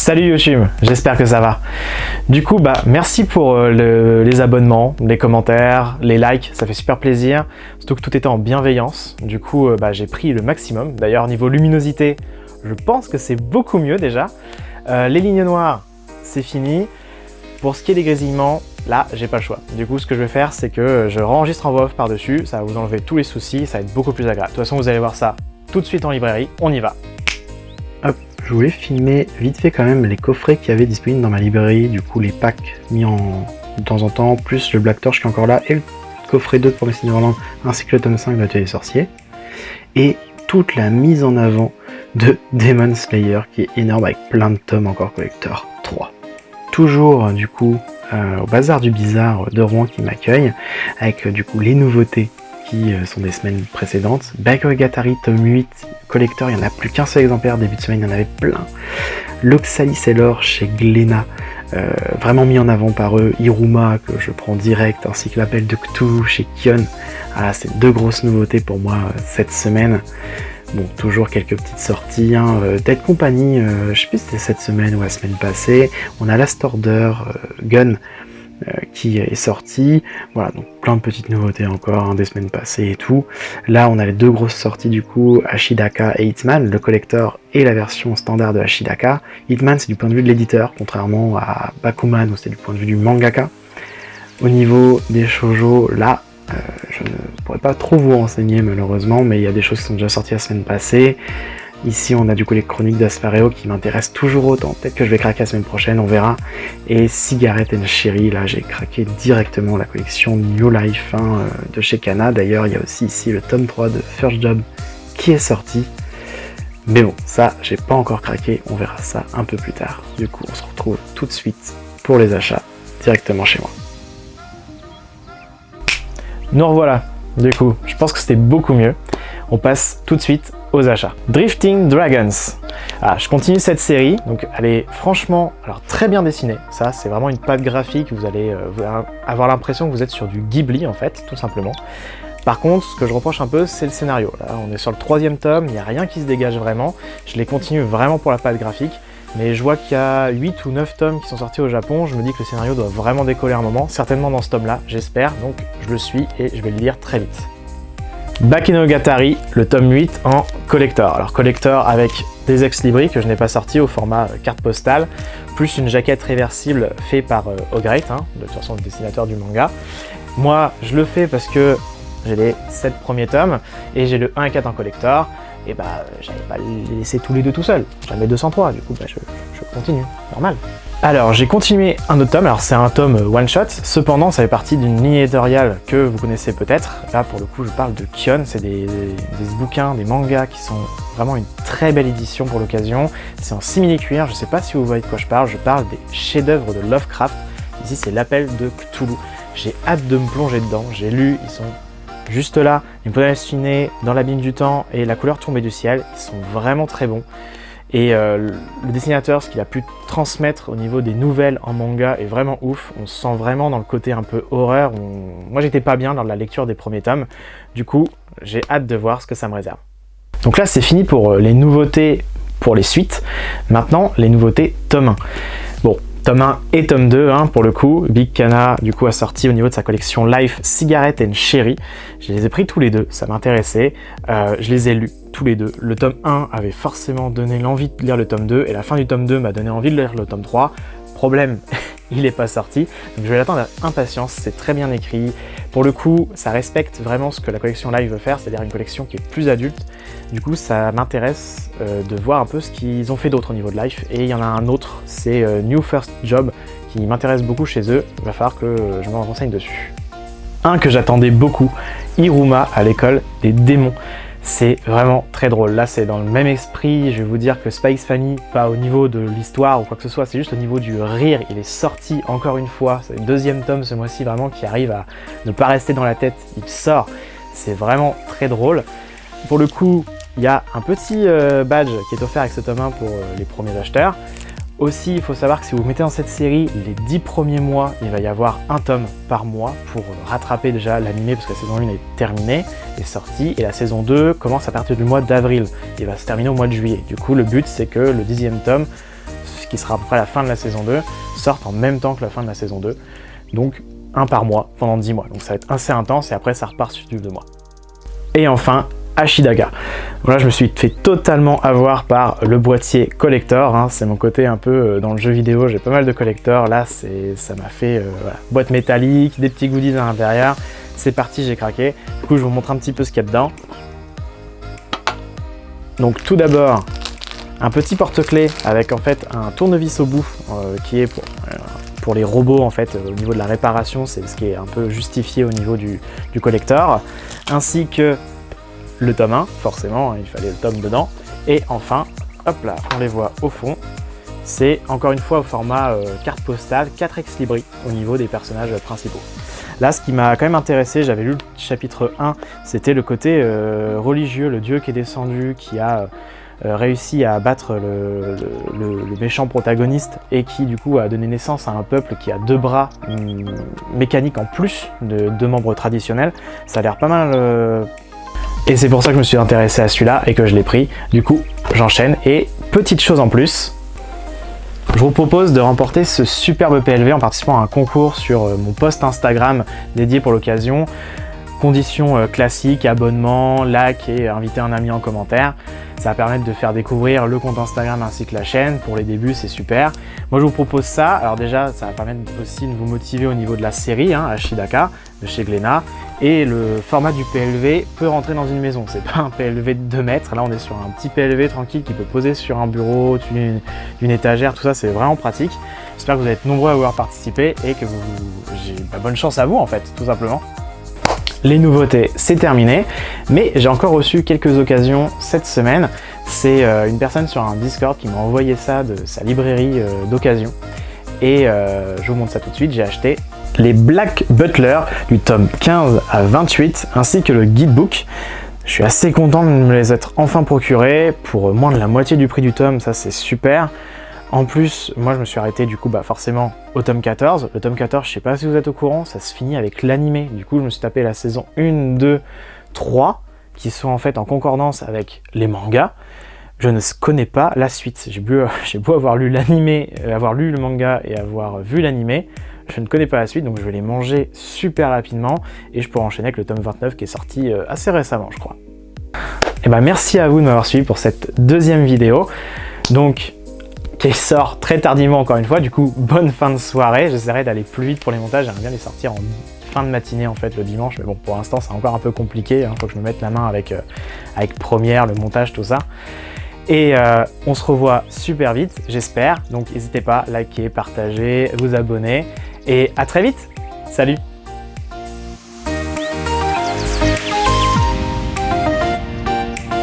Salut YouTube, j'espère que ça va. Du coup, merci pour les abonnements, les commentaires, les likes, ça fait super plaisir. Surtout que tout était en bienveillance. Du coup, j'ai pris le maximum. D'ailleurs, niveau luminosité, je pense que c'est beaucoup mieux déjà. Les lignes noires, c'est fini. Pour ce qui est des grésillements, là, j'ai pas le choix. Du coup, ce que je vais faire, c'est que je enregistre en voix off par-dessus. Ça va vous enlever tous les soucis, ça va être beaucoup plus agréable. De toute façon, vous allez voir ça tout de suite en librairie. On y va. Hop, je voulais filmer vite fait quand même les coffrets qu'il y avait disponibles dans ma librairie, du coup les packs mis de temps en temps, plus le Black Torch qui est encore là, et le coffret 2 de Promesse Neverland, ainsi que le tome 5 de l'Atelier des Sorciers, et toute la mise en avant de Demon Slayer qui est énorme avec plein de tomes encore collector 3. Toujours du coup au Bazar du Bizarre de Rouen qui m'accueille, avec du coup les nouveautés qui sont des semaines précédentes. Bakemonogatari tome 8 collector, il n'y en a plus qu'un seul exemplaire, début de semaine il y en avait plein. L'Oxalis et l'or chez Glénat, vraiment mis en avant par eux. Iruma que je prends direct, ainsi que l'appel de Cthulhu chez Kion. Ah, c'est deux grosses nouveautés pour moi cette semaine. Bon, toujours quelques petites sorties, Dead Company, je sais plus si c'était cette semaine ou la semaine passée. On a Last Order, Gun, qui est sorti, voilà, donc plein de petites nouveautés encore, des semaines passées et tout. Là on a les deux grosses sorties du coup, Ashidaka et Hitman, le collector et la version standard de Ashidaka. Hitman c'est du point de vue de l'éditeur, contrairement à Bakuman où c'est du point de vue du mangaka. Au niveau des shoujo, là je ne pourrais pas trop vous renseigner malheureusement, mais il y a des choses qui sont déjà sorties la semaine passée. Ici on a du coup les chroniques d'Aspareo qui m'intéressent toujours autant, peut-être que je vais craquer la semaine prochaine, on verra. Et Cigarette and Cherry, là j'ai craqué directement la collection New Life de chez Kana. D'ailleurs il y a aussi ici le tome 3 de First Job qui est sorti. Mais bon, ça j'ai pas encore craqué, on verra ça un peu plus tard. Du coup on se retrouve tout de suite pour les achats directement chez moi. Nous revoilà, du coup, je pense que c'était beaucoup mieux. On passe tout de suite aux achats. Drifting Dragons. Ah, je continue cette série, donc elle est franchement très bien dessinée. Ça, c'est vraiment une patte graphique. Vous allez avoir l'impression que vous êtes sur du Ghibli en fait, tout simplement. Par contre, ce que je reproche un peu, c'est le scénario. Là, on est sur le 3e tome, il n'y a rien qui se dégage vraiment. Je les continue vraiment pour la patte graphique, mais je vois qu'il y a 8 ou 9 tomes qui sont sortis au Japon. Je me dis que le scénario doit vraiment décoller un moment, certainement dans ce tome-là, j'espère. Donc je le suis et je vais le lire très vite. Bakemonogatari, le tome 8 en collector. Alors collector avec des ex-libris que je n'ai pas sortis au format carte postale, plus une jaquette réversible faite par O'Great, de toute façon le dessinateur du manga. Moi je le fais parce que j'ai les 7 premiers tomes et j'ai le 1 et 4 en collector, et j'allais pas les laisser tous les deux tout seul. J'en ai 203, du coup je continue, normal. Alors j'ai continué un autre tome, alors c'est un tome one shot, cependant ça fait partie d'une ligne éditoriale que vous connaissez peut-être. Là pour le coup je parle de Kion, c'est des bouquins, des mangas qui sont vraiment une très belle édition pour l'occasion. C'est en simili-cuir, je sais pas si vous voyez de quoi je parle des chefs-d'œuvre de Lovecraft. Ici c'est l'appel de Cthulhu. J'ai hâte de me plonger dedans, j'ai lu, ils sont juste là, une poudre dessinée dans l'abîme du temps et la couleur tombée du ciel, ils sont vraiment très bons. Et le dessinateur, ce qu'il a pu transmettre au niveau des nouvelles en manga est vraiment ouf. On se sent vraiment dans le côté un peu horreur. Moi j'étais pas bien lors de la lecture des premiers tomes. Du coup, j'ai hâte de voir ce que ça me réserve. Donc là c'est fini pour les nouveautés pour les suites. Maintenant, les nouveautés tome 1. Bon, tome 1 et tome 2, pour le coup. Big Kana, du coup, a sorti au niveau de sa collection Life, Cigarette and Cherry. Je les ai pris tous les deux, ça m'intéressait. Je les ai lus tous les deux. Le tome 1 avait forcément donné l'envie de lire le tome 2, et la fin du tome 2 m'a donné envie de lire le tome 3. Problème, il n'est pas sorti. Donc je vais l'attendre avec impatience, c'est très bien écrit. Pour le coup, ça respecte vraiment ce que la collection Live veut faire, c'est-à-dire une collection qui est plus adulte. Du coup, ça m'intéresse de voir un peu ce qu'ils ont fait d'autre au niveau de Life. Et il y en a un autre, c'est New First Job, qui m'intéresse beaucoup chez eux. Il va falloir que je me renseigne dessus. Un que j'attendais beaucoup, Iruma à l'école des démons. C'est vraiment très drôle. Là, c'est dans le même esprit, je vais vous dire, que Spy X Family, pas au niveau de l'histoire ou quoi que ce soit, c'est juste au niveau du rire. Il est sorti encore une fois, c'est le 2e tome ce mois-ci vraiment qui arrive à ne pas rester dans la tête, il sort. C'est vraiment très drôle. Pour le coup, il y a un petit badge qui est offert avec ce tome 1 pour les premiers acheteurs. Aussi, il faut savoir que si vous mettez dans cette série les 10 premiers mois, il va y avoir un tome par mois pour rattraper déjà l'animé, parce que la saison 1 est terminée, est sortie, et la saison 2 commence à partir du mois d'avril. Il va se terminer au mois de juillet. Du coup, le but, c'est que le 10e tome 5, qui sera à peu près la fin de la saison 2, sortent en même temps que la fin de la saison 2. Donc un par mois pendant 10 mois. Donc ça va être assez intense et après ça repart sur du 2 mois. Et enfin, Ashidaka. Voilà, je me suis fait totalement avoir par le boîtier collector, hein. C'est mon côté un peu dans le jeu vidéo, j'ai pas mal de collectors. Là, ça m'a fait voilà, boîte métallique, des petits goodies à l'intérieur. C'est parti, j'ai craqué. Du coup, je vous montre un petit peu ce qu'il y a dedans. Donc tout d'abord, un petit porte-clés avec en fait un tournevis au bout qui est pour les robots en fait au niveau de la réparation, c'est ce qui est un peu justifié au niveau du collector, ainsi que le tome 1, forcément, il fallait le tome dedans. Et enfin, hop là, on les voit au fond. C'est encore une fois au format carte postale, 4 ex-libris au niveau des personnages principaux. Là, ce qui m'a quand même intéressé, j'avais lu le chapitre 1, c'était le côté religieux, le dieu qui est descendu, qui a réussi à abattre le méchant protagoniste et qui du coup a donné naissance à un peuple qui a 2 bras mécaniques en plus de 2 membres traditionnels. Ça a l'air pas mal... Et c'est pour ça que je me suis intéressé à celui-là et que je l'ai pris. Du coup, j'enchaîne. Et petite chose en plus, je vous propose de remporter ce superbe PLV en participant à un concours sur mon post Instagram dédié pour l'occasion. Conditions classiques, abonnement, like et inviter un ami en commentaire. Ça va permettre de faire découvrir le compte Instagram ainsi que la chaîne. Pour les débuts, c'est super. Moi, je vous propose ça. Alors déjà, ça va permettre aussi de vous motiver au niveau de la série, hein, Ashidaka, de chez Glénat. Et le format du PLV peut rentrer dans une maison. C'est pas un PLV de 2 mètres. Là, on est sur un petit PLV tranquille qui peut poser sur un bureau, d'une étagère. Tout ça, c'est vraiment pratique. J'espère que vous êtes nombreux à vouloir participer et que bonne chance à vous, en fait, tout simplement. Les nouveautés, c'est terminé, mais j'ai encore reçu quelques occasions cette semaine. C'est une personne sur un Discord qui m'a envoyé ça de sa librairie d'occasion. Et je vous montre ça tout de suite, j'ai acheté les Black Butler du tome 15 à 28, ainsi que le guidebook. Je suis assez content de me les être enfin procurés pour moins de la moitié du prix du tome, ça c'est super. En plus, moi je me suis arrêté du coup forcément au tome 14. Le tome 14, je sais pas si vous êtes au courant, ça se finit avec l'animé. Du coup, je me suis tapé la saison 1, 2, 3, qui sont en fait en concordance avec les mangas. Je ne connais pas la suite. J'ai beau avoir lu l'animé, avoir lu le manga et avoir vu l'animé, je ne connais pas la suite, donc je vais les manger super rapidement et je pourrai enchaîner avec le tome 29 qui est sorti assez récemment, je crois. Et merci à vous de m'avoir suivi pour cette deuxième vidéo. Donc, qui sort très tardivement encore une fois, du coup bonne fin de soirée, j'essaierai d'aller plus vite pour les montages, j'aimerais bien les sortir en fin de matinée en fait le dimanche, mais bon pour l'instant c'est encore un peu compliqué, faut que je me mette la main avec Premiere, le montage, tout ça. Et on se revoit super vite, j'espère, donc n'hésitez pas, likez, partagez, vous abonner, et à très vite, salut!